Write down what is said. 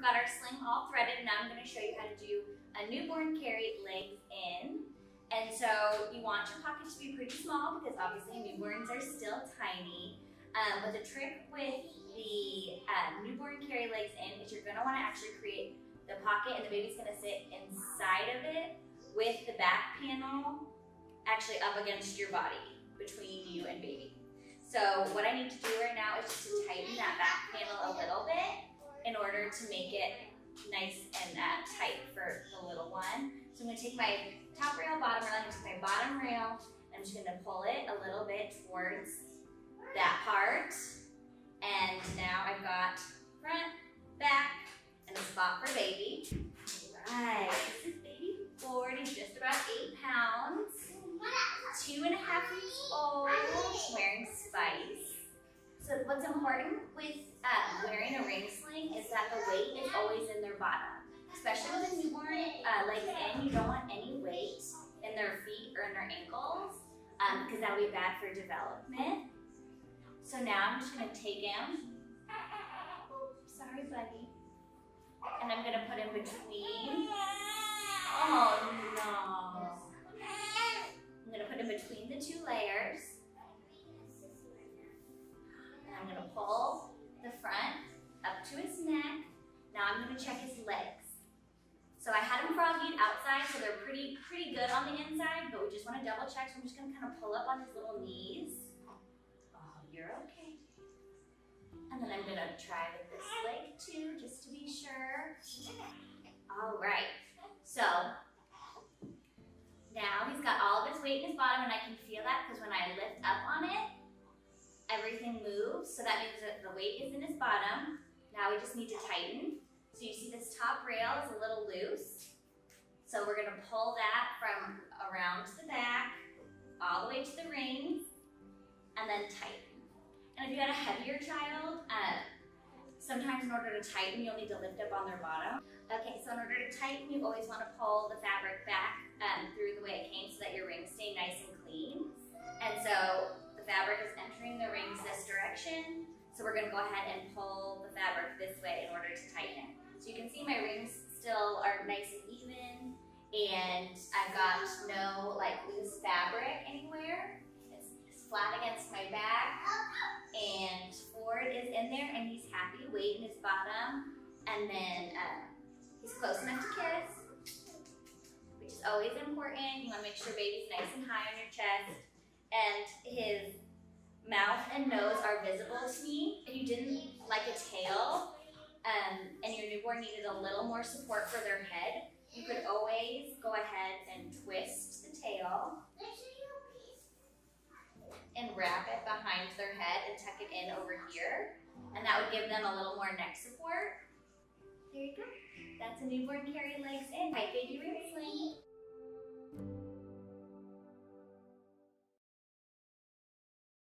we've got our sling all threaded. Now I'm going to show you how to do a newborn carry legs in. And so you want your pocket to be pretty small because obviously newborns are still tiny. But the trick with the newborn carry legs in is you're going to want to actually create the pocket, and the baby's going to sit inside of it with the back panel actually up against your body between you and baby. So what I need to do right now is just to tighten that back panel a little bit in order to make it nice and tight for the little one. So I'm going to take my top rail, bottom rail, I'm going to take my bottom rail, and I'm just going to pull it a little bit towards that part. And now I've got front, back, and a spot for baby. All right, this is baby Ford. He's just about 8 pounds, 2.5 weeks old, wearing Spice. So what's important with wearing a ring sling is that the weight is always in their bottom. Especially with a newborn legs in, you don't want any weight in their feet or in their ankles because that would be bad for development. So now I'm just going to take him, sorry buddy, and I'm going to put him between, oh no, I'm going to put him between the 2 layers, and I'm going to pull the front up to his neck. Now I'm going to check his legs. So I had him froggied outside, so they're pretty good on the inside, but we just want to double check, so I'm just going to kind of pull up on his little knees. You're okay. And then I'm gonna try with this leg too, just to be sure. All right, so now he's got all of his weight in his bottom, and I can feel that because when I lift up on it, everything moves. So that means that the weight is in his bottom. Now we just need to tighten. So you see this top rail is a little loose. So we're gonna pull that from around to the back, all the way to the rings, and then tighten. And if you had a heavier child, sometimes in order to tighten, you'll need to lift up on their bottom. Okay, so in order to tighten, you always want to pull the fabric back through the way it came so that your rings stay nice and clean. And so the fabric is entering the rings this direction. So we're going to go ahead and pull the fabric this way in order to tighten it. So you can see my rings still are nice and even, and I've got no like loose fabric anywhere. It's flat against my back. And Ford is in there, and he's happy, weight in his bottom, and then he's close enough to kiss, which is always important. You want to make sure baby's nice and high on your chest, and his mouth and nose are visible to me. If you didn't like a tail, and your newborn needed a little more support for their head, you could always go ahead and twist the tail and wrap it behind their head and tuck it in over here. And that would give them a little more neck support. There you go. That's a newborn carry legs in.